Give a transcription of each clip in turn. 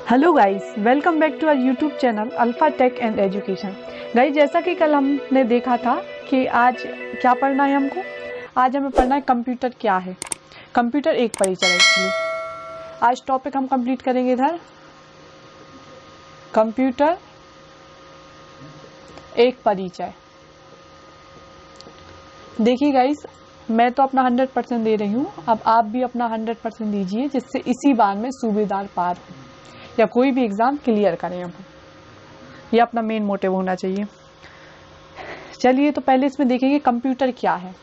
Hello guys, welcome back to our YouTube channel Alpha Tech and education. Guys, जैसा कि कल हमने देखा था कि आज क्या पढ़ना है हमको। आज हमें पढ़ना है कंप्यूटर क्या है। कंप्यूटर एक परिचय एक्चुअली। आज टॉपिक हम कंप्लीट करेंगे इधर, कंप्यूटर एक परिचय। देखिए गाइस, मैं तो अपना 100% दे रही हूँ, अब आप भी अपना 100% दीजिए, जिससे इसी बार में सूबेदार पार हो या कोई भी एग्जाम क्लियर करें। हम ये अपना मेन मोटिव होना चाहिए। चलिए, तो पहले इसमें देखेंगे कंप्यूटर क्या है।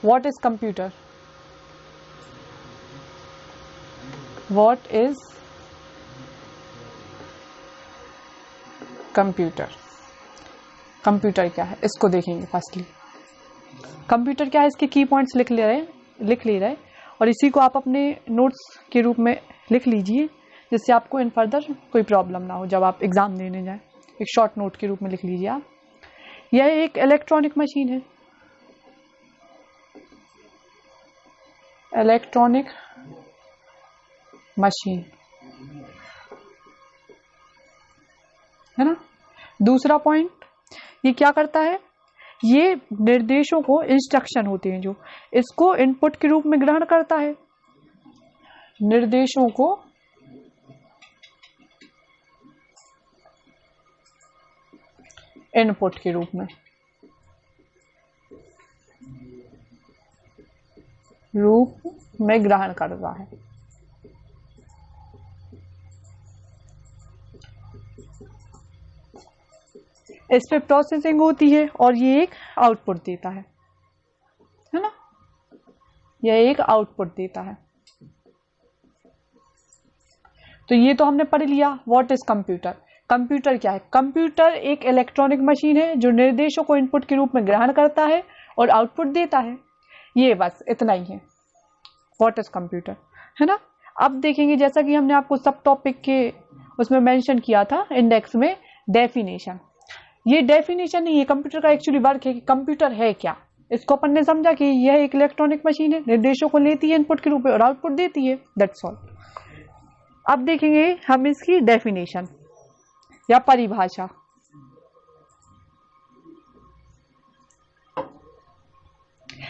What is computer? What is computer? Computer क्या है इसको देखेंगे। फर्स्टली कंप्यूटर क्या है, इसके की पॉइंट्स लिख ले रहे और इसी को आप अपने नोट्स के रूप में लिख लीजिए, जिससे आपको इन फर्दर कोई प्रॉब्लम ना हो जब आप एग्जाम देने जाए। एक शॉर्ट नोट के रूप में लिख लीजिए आप। यह एक इलेक्ट्रॉनिक मशीन है। इलेक्ट्रॉनिक मशीन है ना। दूसरा पॉइंट, ये क्या करता है, ये निर्देशों को, इंस्ट्रक्शन होते हैं जो, इसको इनपुट के रूप में ग्रहण करता है। निर्देशों को इनपुट के रूप में ग्रहण करता है। इस पे प्रोसेसिंग होती है और ये एक आउटपुट देता है ना। यह एक आउटपुट देता है। तो ये तो हमने पढ़ लिया व्हाट इज कंप्यूटर। कंप्यूटर क्या है? कंप्यूटर एक इलेक्ट्रॉनिक मशीन है जो निर्देशों को इनपुट के रूप में ग्रहण करता है और आउटपुट देता है। ये बस इतना ही है व्हाट इज कंप्यूटर, है ना। अब देखेंगे, जैसा कि हमने आपको सब टॉपिक के उसमें मेंशन किया था इंडेक्स में, डेफिनेशन। ये डेफिनेशन नहीं है कंप्यूटर का एक्चुअली वर्क है कि कंप्यूटर है क्या। इसको अपन ने समझा कि यह एक इलेक्ट्रॉनिक मशीन है, निर्देशों को लेती है इनपुट के रूप में और आउटपुट देती है, दैट्स ऑल। अब देखेंगे हम इसकी डेफिनेशन या परिभाषा।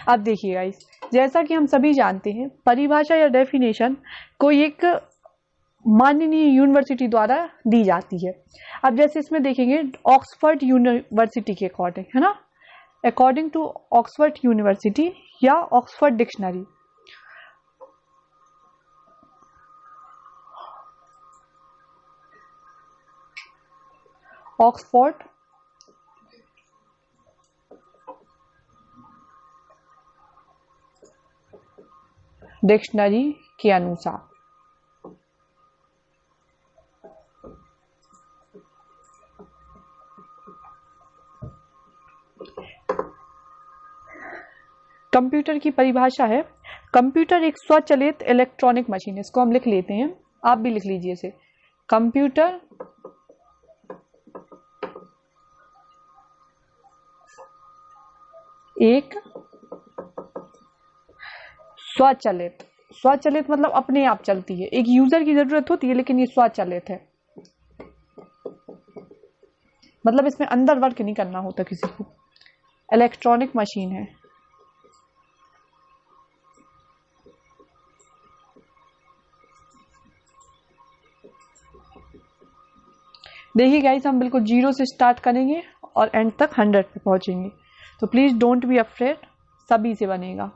अब देखिए गाइस, जैसा कि हम सभी जानते हैं, परिभाषा या डेफिनेशन कोई एक माननीय यूनिवर्सिटी द्वारा दी जाती है। अब जैसे इसमें देखेंगे ऑक्सफोर्ड यूनिवर्सिटी के अकॉर्डिंग, है ना, अकॉर्डिंग टू ऑक्सफोर्ड यूनिवर्सिटी या ऑक्सफोर्ड डिक्शनरी। ऑक्सफोर्ड डिक्शनरी के अनुसार कंप्यूटर की परिभाषा है, कंप्यूटर एक स्वचालित इलेक्ट्रॉनिक मशीन है। इसको हम लिख लेते हैं, आप भी लिख लीजिए इसे। कंप्यूटर एक स्वचालित, स्वचालित मतलब अपने आप चलती है, एक यूजर की जरूरत होती है, लेकिन ये स्वचालित है, मतलब इसमें अंदर वर्क नहीं करना होता किसी को। इलेक्ट्रॉनिक मशीन है। देखिए गाइस, हम बिल्कुल 0 से स्टार्ट करेंगे और एंड तक 100 पे पहुंचेंगे, तो प्लीज डोंट बी अफ्रेड, सभी से बनेगा।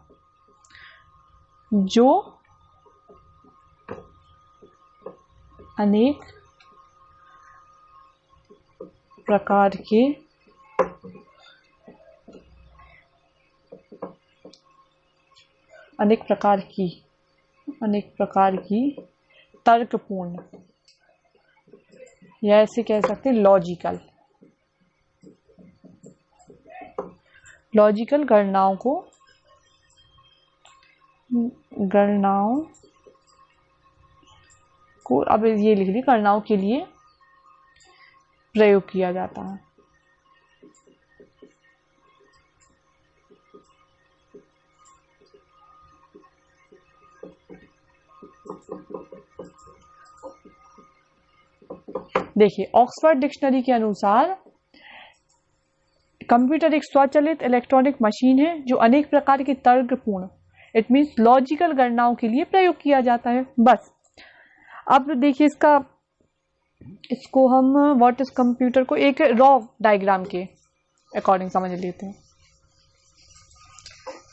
जो अनेक प्रकार के अनेक प्रकार की तर्कपूर्ण, या ऐसे कह सकते हैं लॉजिकल गणनाओं को अब ये लिख ली, गणनाओं के लिए प्रयोग किया जाता है। देखिए ऑक्सफोर्ड डिक्शनरी के अनुसार कंप्यूटर एक स्वचालित इलेक्ट्रॉनिक मशीन है जो अनेक प्रकार की तर्कपूर्ण, इट मीन्स लॉजिकल गणनाओं के लिए प्रयोग किया जाता है। बस अब देखिए इसको हम व्हाट इज कंप्यूटर को एक रॉ डायग्राम के अकॉर्डिंग समझ लेते हैं।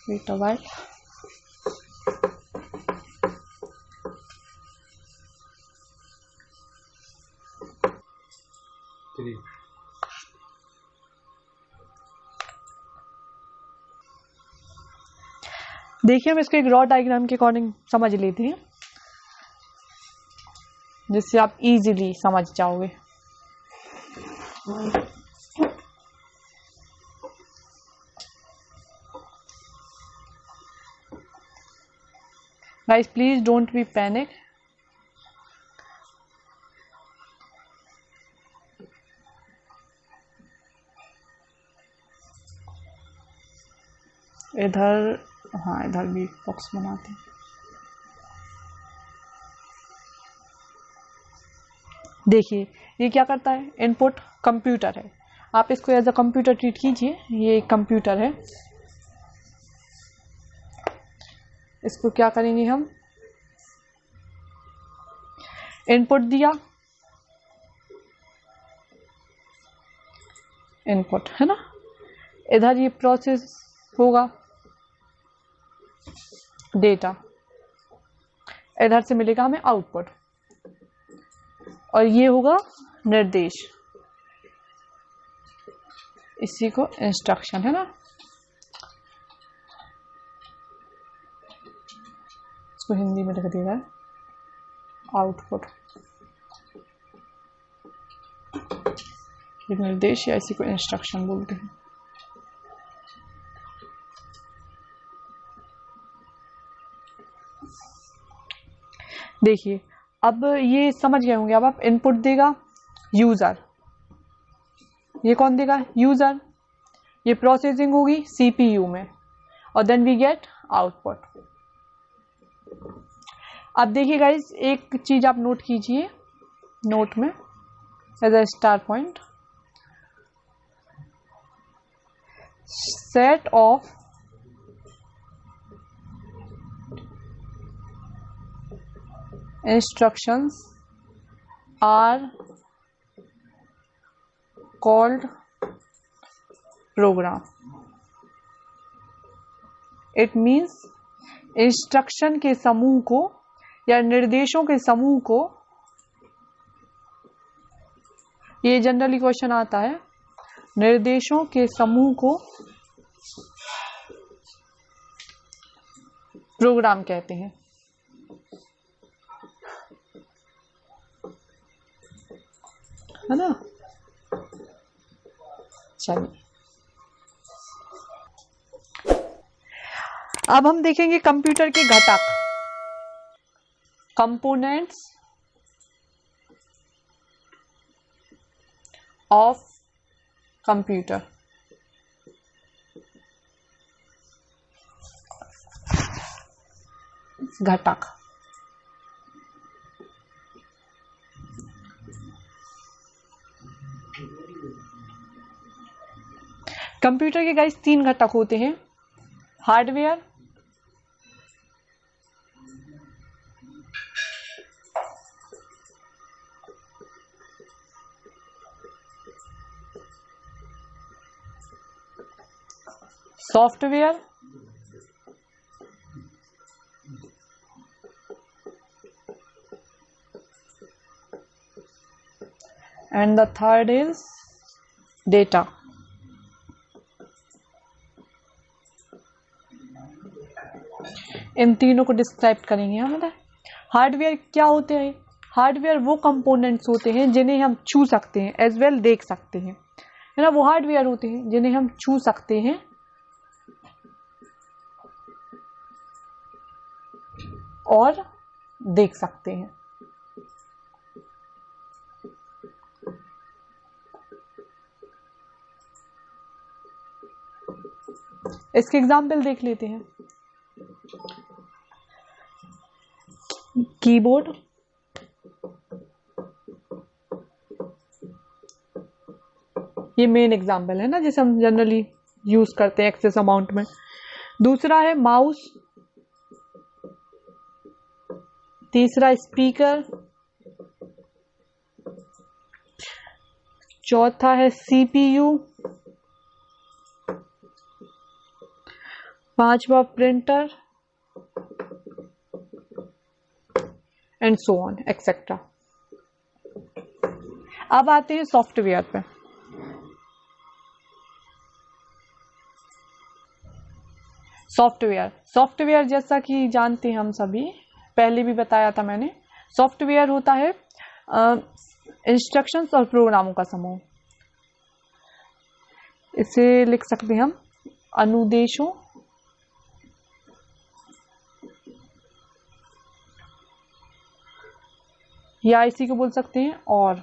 Wait a while. देखिए हम इसको एक रॉ डायग्राम के अकॉर्डिंग समझ लेते हैं जिससे आप इजीली समझ जाओगे। Guys please don't be panic. इधर हाँ इधर भी बॉक्स बनाते हैं। देखिए ये क्या करता है, इनपुट कंप्यूटर है, आप इसको एज अ कंप्यूटर ट्रीट कीजिए। ये एक कंप्यूटर है, इसको क्या करेंगे हम, इनपुट दिया, इनपुट है ना, इधर ये प्रोसेस होगा डेटा, इधर से मिलेगा हमें आउटपुट, और ये होगा निर्देश, इसी को इंस्ट्रक्शन है ना। इसको हिंदी में लिख देगा आउटपुट, ये निर्देश या इसी को इंस्ट्रक्शन बोलते हैं। देखिए अब ये समझ गए होंगे। अब आप इनपुट देगा यूजर, ये कौन देगा, यूजर, ये प्रोसेसिंग होगी सीपीयू में, और देन वी गेट आउटपुट। अब देखिए गाइस एक चीज आप नोट कीजिए, नोट में as a star point, set of instructions are called program. It means instruction के समूह को या निर्देशों के समूह को, ये जनरली क्वेश्चन आता है, निर्देशों के समूह को प्रोग्राम कहते हैं, है ना। चलिए अब हम देखेंगे कंप्यूटर के घटक, कंपोनेंट्स ऑफ कंप्यूटर। घटक, कंप्यूटर के गाइस 3 घटक होते हैं, hardware, software and the third is data. इन तीनों को डिस्क्राइब करेंगे हम। हार्डवेयर क्या होते हैं, हार्डवेयर वो कंपोनेंट्स होते हैं जिन्हें हम छू सकते हैं, एज वेल देख सकते हैं, है ना। वो हार्डवेयर होते हैं जिन्हें हम छू सकते हैं और देख सकते हैं। इसके एग्जाम्पल देख लेते हैं। कीबोर्ड, ये मेन एग्जाम्पल है ना जिसे हम जनरली यूज करते हैं एक्सेस अमाउंट में। दूसरा है माउस, तीसरा स्पीकर, चौथा है सीपीयू, पांचवा printer and so on etcetera. अब आते हैं सॉफ्टवेयर पे। सॉफ्टवेयर जैसा कि जानते हैं हम सभी, पहले भी बताया था मैंने, सॉफ्टवेयर होता है इंस्ट्रक्शंस और प्रोग्रामों का समूह। इसे लिख सकते हैं हम अनुदेशों या इसी को बोल सकते हैं और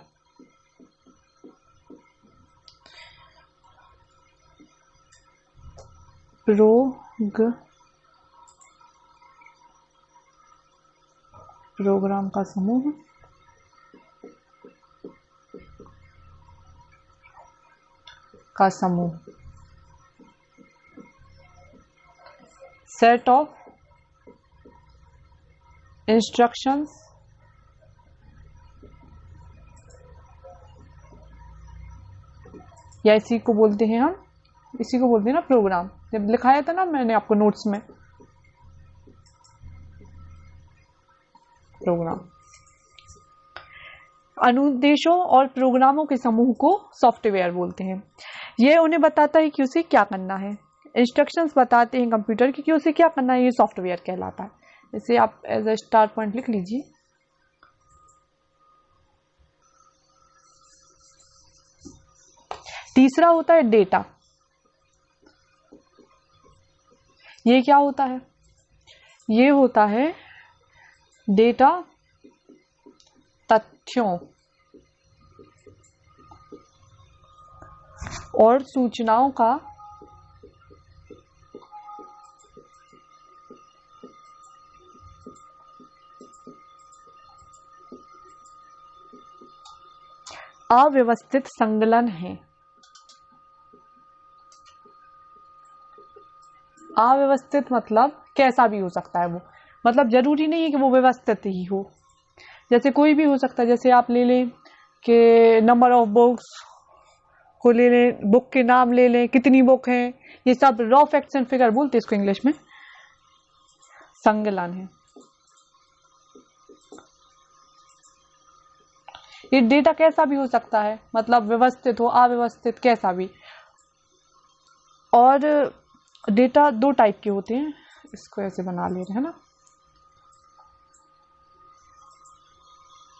प्रोग्राम का समूह, सेट ऑफ इंस्ट्रक्शंस या इसी को बोलते हैं हम, इसी को बोलते हैं ना प्रोग्राम। जब लिखाया था ना मैंने आपको नोट्स में, प्रोग्राम। अनुदेशों और प्रोग्रामों के समूह को सॉफ्टवेयर बोलते हैं। यह उन्हें बताता है कि उसे क्या करना है। इंस्ट्रक्शंस बताते हैं कंप्यूटर की कि उसे क्या करना है, ये सॉफ्टवेयर कहलाता है। इसे आप एज अ स्टार पॉइंट लिख लीजिए। तीसरा होता है डेटा। ये क्या होता है? ये होता है डेटा, तथ्यों और सूचनाओं का अव्यवस्थित संकलन है। अव्यवस्थित मतलब कैसा भी हो सकता है वो, मतलब जरूरी नहीं है कि वो व्यवस्थित ही हो। जैसे कोई भी हो सकता है, जैसे आप ले लें कि नंबर ऑफ बुक्स को ले लें, बुक के नाम ले लें, कितनी बुक हैं, ये सब रॉ फैक्ट्स एंड फिगर बोलते हैं इसको इंग्लिश में। संकलन है। ये डेटा कैसा भी हो सकता है, मतलब व्यवस्थित हो, अव्यवस्थित, कैसा भी। और डेटा दो टाइप के होते हैं, इसको ऐसे बना ले रहे हैं ना,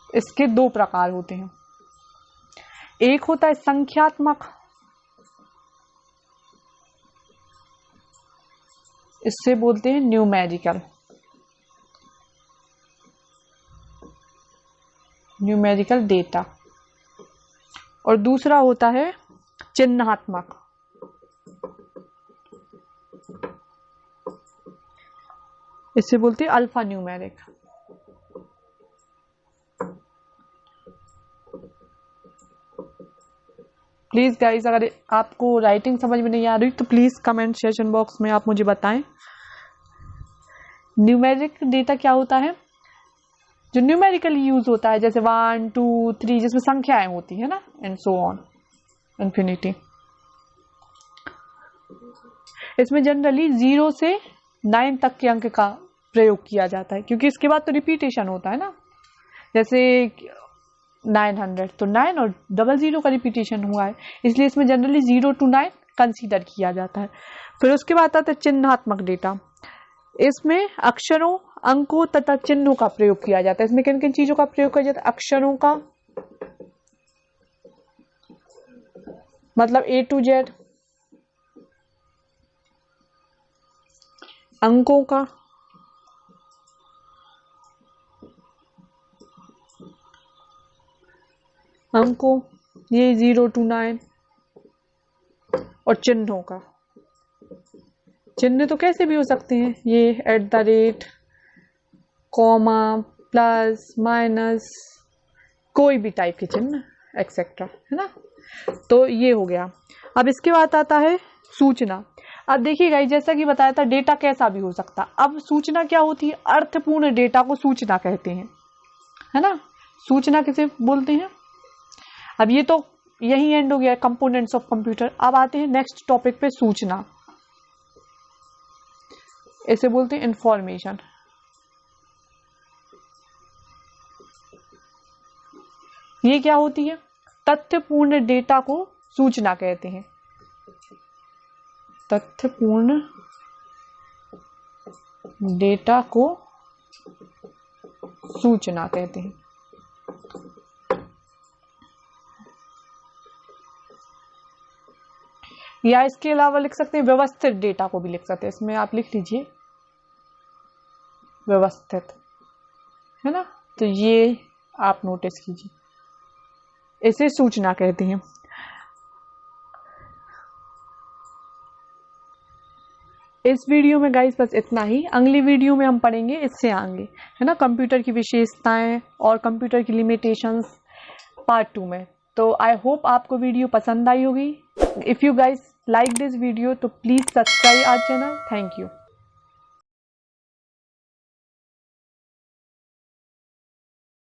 इसके दो प्रकार होते हैं। एक होता है संख्यात्मक, इससे बोलते हैं न्यूमेरिकल, न्यूमेरिकल डेटा। और दूसरा होता है चिन्हात्मक, इससे बोलते हैं अल्फा न्यूमेरिक। प्लीज गाइस, अगर आपको राइटिंग समझ में नहीं आ रही तो प्लीज कमेंट सेशन बॉक्स में आप मुझे बताएं। न्यूमेरिक डेटा क्या होता है? जो न्यूमेरिकली यूज होता है, जैसे 1 2 3, जिसमें संख्याएं होती है ना, एंड सो ऑन इंफिनिटी। इसमें जनरली 0 से 9 तक के अंक का प्रयोग किया जाता है, क्योंकि इसके बाद तो रिपीटेशन होता है ना। जैसे 900 तो 9 और 00 का रिपीटेशन हुआ है, इसलिए इसमें जनरली 0 to 9 कंसीडर किया जाता है। फिर उसके बाद आता है चिन्हात्मक डेटा। इसमें अक्षरों, अंकों तथा चिन्हों का प्रयोग किया जाता है। इसमें किन किन चीजों का प्रयोग किया जाता है? अक्षरों का, मतलब A to Z, अंकों का, अंकों ये 0 to 9, और चिन्हों का। चिन्ह तो कैसे भी हो सकते हैं, ये @ कॉमा, प्लस, माइनस, कोई भी टाइप के चिन्ह एक्सेट्रा, है ना। तो ये हो गया। अब इसके बाद आता है सूचना। अब देखिए गाइस, जैसा कि बताया था डेटा कैसा भी हो सकता। अब सूचना क्या होती है? अर्थपूर्ण डेटा को सूचना कहते हैं, है ना। सूचना किसे बोलते हैं? अब ये तो यही एंड हो गया कंपोनेंट्स ऑफ कंप्यूटर। अब आते हैं नेक्स्ट टॉपिक पे, सूचना। इसे बोलते हैं इंफॉर्मेशन। ये क्या होती है? तथ्यपूर्ण डेटा को सूचना कहते हैं। तथ्यपूर्ण डेटा को सूचना कहते हैं। या इसके अलावा लिख सकते हैं व्यवस्थित डेटा को भी लिख सकते हैं। इसमें आप लिख लीजिए व्यवस्थित, है ना। तो ये आप नोटिस कीजिए, इसे सूचना कहते हैं। इस वीडियो में गाइस बस इतना ही। अगली वीडियो में हम पढ़ेंगे इससे आगे, है ना, कंप्यूटर की विशेषताएं और कंप्यूटर की लिमिटेशंस पार्ट 2 में। तो आई होप आपको वीडियो पसंद आई होगी। If you guys like this video तो please subscribe our channel. Thank you.